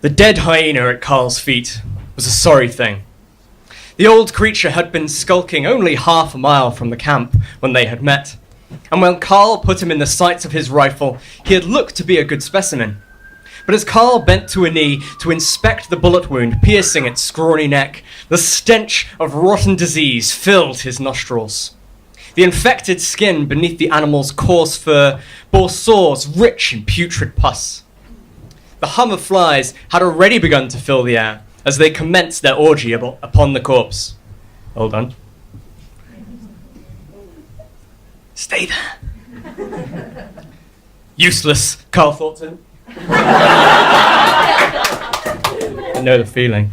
The dead hyena at Carl's feet was a sorry thing. The old creature had been skulking only half a mile from the camp when they had met, and when Carl put him in the sights of his rifle, he had looked to be a good specimen. But as Carl bent to a knee to inspect the bullet wound piercing its scrawny neck, the stench of rotten disease filled his nostrils. The infected skin beneath the animal's coarse fur bore sores rich in putrid pus. The hum of flies had already begun to fill the air as they commenced their orgy upon the corpse. Hold on. Stay there. Useless, Carl thought to him. I know the feeling.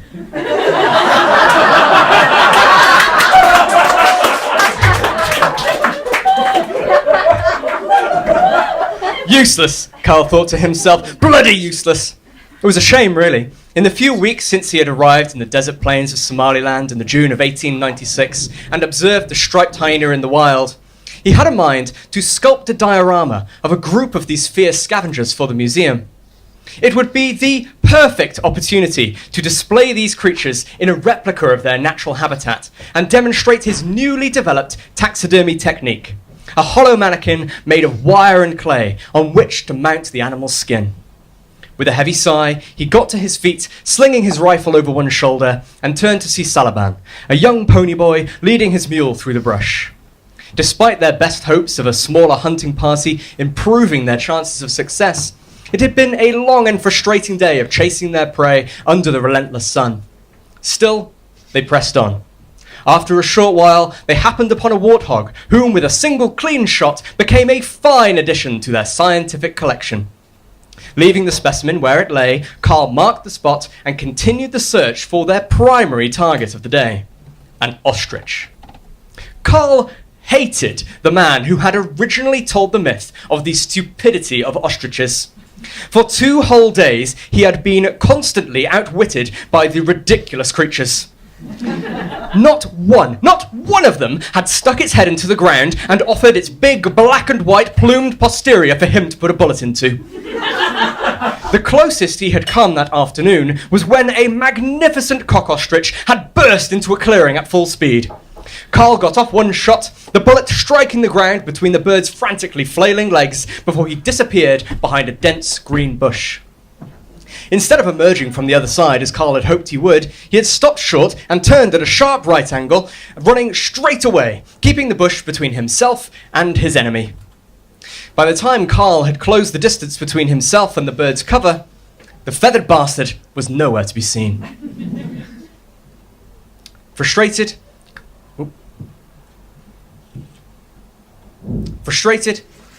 Useless, Carl thought to himself. Bloody useless. It was a shame, really. In the few weeks since he had arrived in the desert plains of Somaliland in the June of 1896 and observed the striped hyena in the wild, he had a mind to sculpt a diorama of a group of these fierce scavengers for the museum. It would be the perfect opportunity to display these creatures in a replica of their natural habitat and demonstrate his newly developed taxidermy technique, a hollow mannequin made of wire and clay on which to mount the animal's skin. With a heavy sigh, he got to his feet, slinging his rifle over one shoulder, and turned to see Salaban, a young pony boy leading his mule through the brush. Despite their best hopes of a smaller hunting party improving their chances of success, it had been a long and frustrating day of chasing their prey under the relentless sun. Still, they pressed on. After a short while, they happened upon a warthog, whom with a single clean shot became a fine addition to their scientific collection. Leaving the specimen where it lay, Carl marked the spot and continued the search for their primary target of the day, an ostrich. Carl hated the man who had originally told the myth of the stupidity of ostriches. For 2 whole days, he had been constantly outwitted by the ridiculous creatures. Not one of them had stuck its head into the ground and offered its big black and white plumed posterior for him to put a bullet into. The closest he had come that afternoon was when a magnificent cock ostrich had burst into a clearing at full speed. Carl got off one shot, the bullet striking the ground between the bird's frantically flailing legs before he disappeared behind a dense green bush. Instead of emerging from the other side as Carl had hoped he would, he had stopped short and turned at a sharp right angle, running straight away, keeping the bush between himself and his enemy. By the time Carl had closed the distance between himself and the bird's cover, the feathered bastard was nowhere to be seen. Frustrated,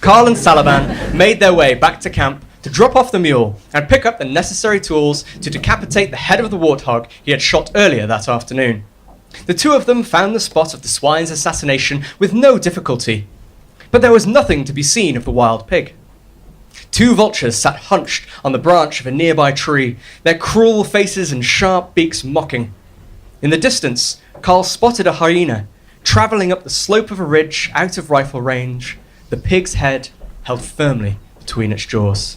Carl and Salaban made their way back to camp to drop off the mule and pick up the necessary tools to decapitate the head of the warthog he had shot earlier that afternoon. The two of them found the spot of the swine's assassination with no difficulty, but there was nothing to be seen of the wild pig. 2 vultures sat hunched on the branch of a nearby tree, their cruel faces and sharp beaks mocking. In the distance, Carl spotted a hyena, travelling up the slope of a ridge out of rifle range, the pig's head held firmly between its jaws.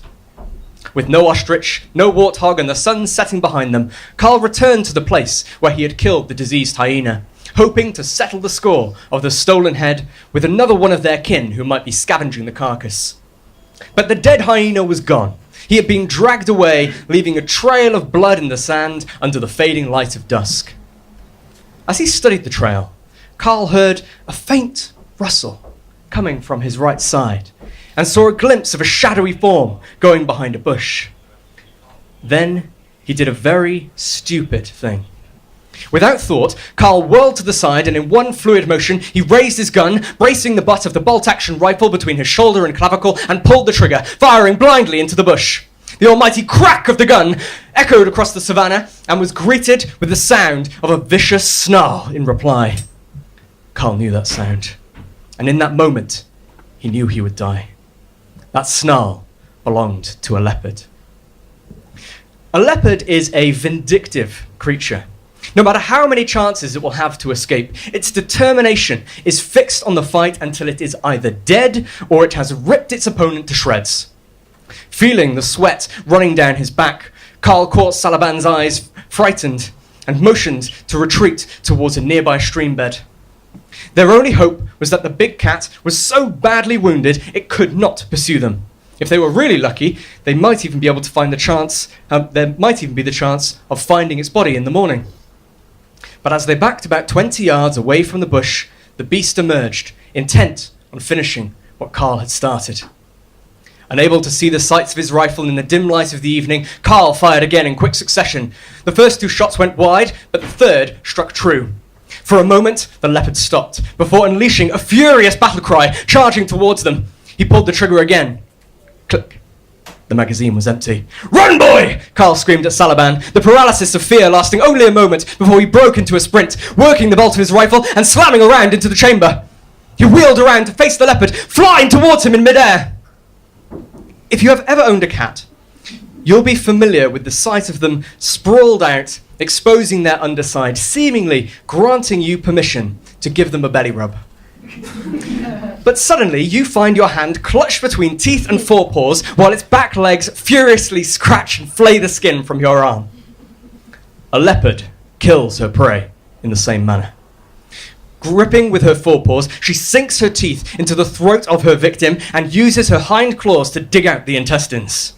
With no ostrich, no warthog, and the sun setting behind them, Carl returned to the place where he had killed the diseased hyena, hoping to settle the score of the stolen head with another one of their kin who might be scavenging the carcass. But the dead hyena was gone. He had been dragged away, leaving a trail of blood in the sand under the fading light of dusk. As he studied the trail, Carl heard a faint rustle coming from his right side and saw a glimpse of a shadowy form going behind a bush. Then he did a very stupid thing. Without thought, Carl whirled to the side and in one fluid motion he raised his gun, bracing the butt of the bolt-action rifle between his shoulder and clavicle, and pulled the trigger, firing blindly into the bush. The almighty crack of the gun echoed across the savannah and was greeted with the sound of a vicious snarl in reply. Carl knew that sound, and in that moment he knew he would die. That snarl belonged to a leopard. A leopard is a vindictive creature. No matter how many chances it will have to escape, its determination is fixed on the fight until it is either dead or it has ripped its opponent to shreds. Feeling the sweat running down his back, Carl caught Salaban's eyes, frightened, and motioned to retreat towards a nearby stream bed. Their only hope was that the big cat was so badly wounded it could not pursue them. If they were really lucky, they might even be able to find the chance. There might even be the chance of finding its body in the morning. But as they backed about 20 yards away from the bush, the beast emerged, intent on finishing what Carl had started. Unable to see the sights of his rifle in the dim light of the evening, Carl fired again in quick succession. The first 2 shots went wide, but the third struck true. For a moment, the leopard stopped, before unleashing a furious battle cry, charging towards them. He pulled the trigger again. Click. The magazine was empty. "Run, boy!" Carl screamed at Salaban, the paralysis of fear lasting only a moment before he broke into a sprint, working the bolt of his rifle and slamming around into the chamber. He wheeled around to face the leopard, flying towards him in midair. If you have ever owned a cat, you'll be familiar with the sight of them sprawled out, exposing their underside, seemingly granting you permission to give them a belly rub. But suddenly you find your hand clutched between teeth and forepaws while its back legs furiously scratch and flay the skin from your arm. A leopard kills her prey in the same manner. Gripping with her forepaws, she sinks her teeth into the throat of her victim and uses her hind claws to dig out the intestines.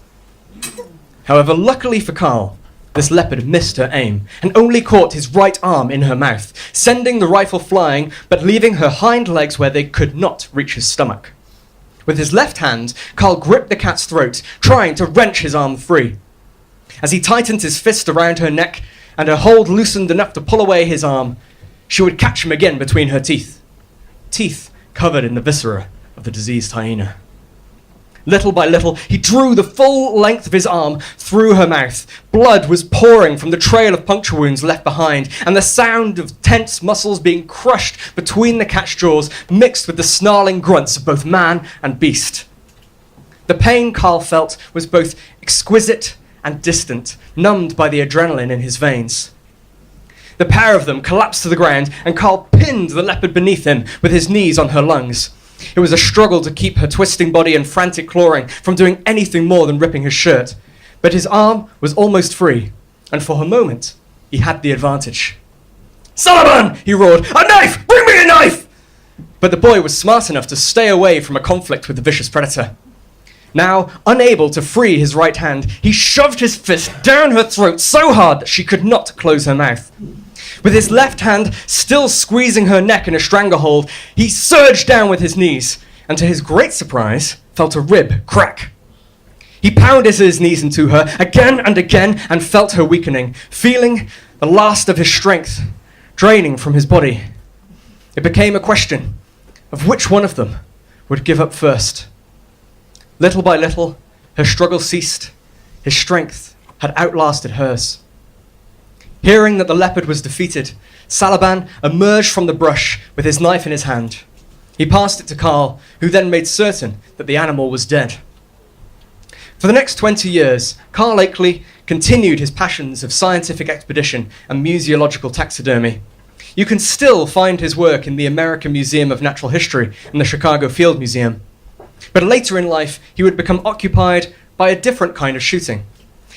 However, luckily for Carl, this leopard missed her aim and only caught his right arm in her mouth, sending the rifle flying but leaving her hind legs where they could not reach his stomach. With his left hand, Carl gripped the cat's throat, trying to wrench his arm free. As he tightened his fist around her neck and her hold loosened enough to pull away his arm, she would catch him again between her teeth. Teeth covered in the viscera of the diseased hyena. Little by little, he drew the full length of his arm through her mouth. Blood was pouring from the trail of puncture wounds left behind, and the sound of tense muscles being crushed between the cat's jaws mixed with the snarling grunts of both man and beast. The pain Carl felt was both exquisite and distant, numbed by the adrenaline in his veins. The pair of them collapsed to the ground, and Carl pinned the leopard beneath him with his knees on her lungs. It was a struggle to keep her twisting body and frantic clawing from doing anything more than ripping his shirt. But his arm was almost free, and for a moment, he had the advantage. "Salaban!" he roared. "A knife! Bring me a knife!" But the boy was smart enough to stay away from a conflict with the vicious predator. Now, unable to free his right hand, he shoved his fist down her throat so hard that she could not close her mouth. With his left hand still squeezing her neck in a stranglehold, he surged down with his knees, and to his great surprise, felt a rib crack. He pounded his knees into her again and again and felt her weakening, feeling the last of his strength draining from his body. It became a question of which one of them would give up first. Little by little, her struggle ceased. His strength had outlasted hers. Hearing that the leopard was defeated, Salaban emerged from the brush with his knife in his hand. He passed it to Carl, who then made certain that the animal was dead. For the next 20 years, Carl Akeley continued his passions of scientific expedition and museological taxidermy. You can still find his work in the American Museum of Natural History and the Chicago Field Museum. But later in life, he would become occupied by a different kind of shooting,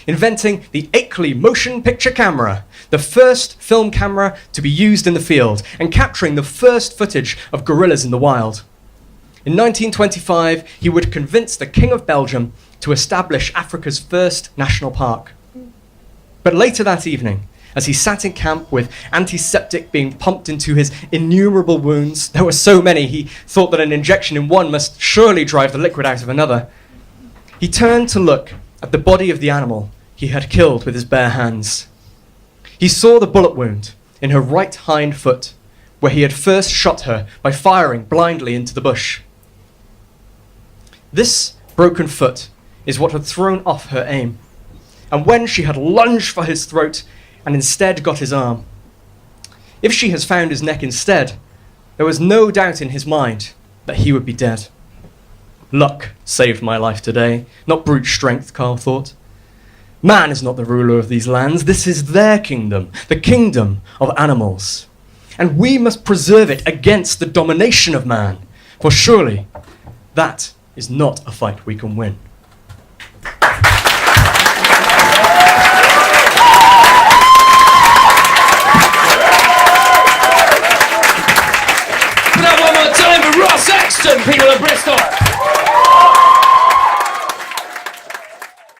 inventing the Akeley motion picture camera, the first film camera to be used in the field, and capturing the first footage of gorillas in the wild. In 1925, he would convince the King of Belgium to establish Africa's first national park. But later that evening, as he sat in camp with antiseptic being pumped into his innumerable wounds, there were so many he thought that an injection in one must surely drive the liquid out of another, he turned to look at the body of the animal he had killed with his bare hands. He saw the bullet wound in her right hind foot, where he had first shot her by firing blindly into the bush. This broken foot is what had thrown off her aim, and when she had lunged for his throat and instead got his arm. If she has found his neck instead, there was no doubt in his mind that he would be dead. Luck saved my life today, not brute strength, Carl thought. Man is not the ruler of these lands. This is their kingdom, the kingdom of animals. And we must preserve it against the domination of man, for surely that is not a fight we can win. people of Bristol.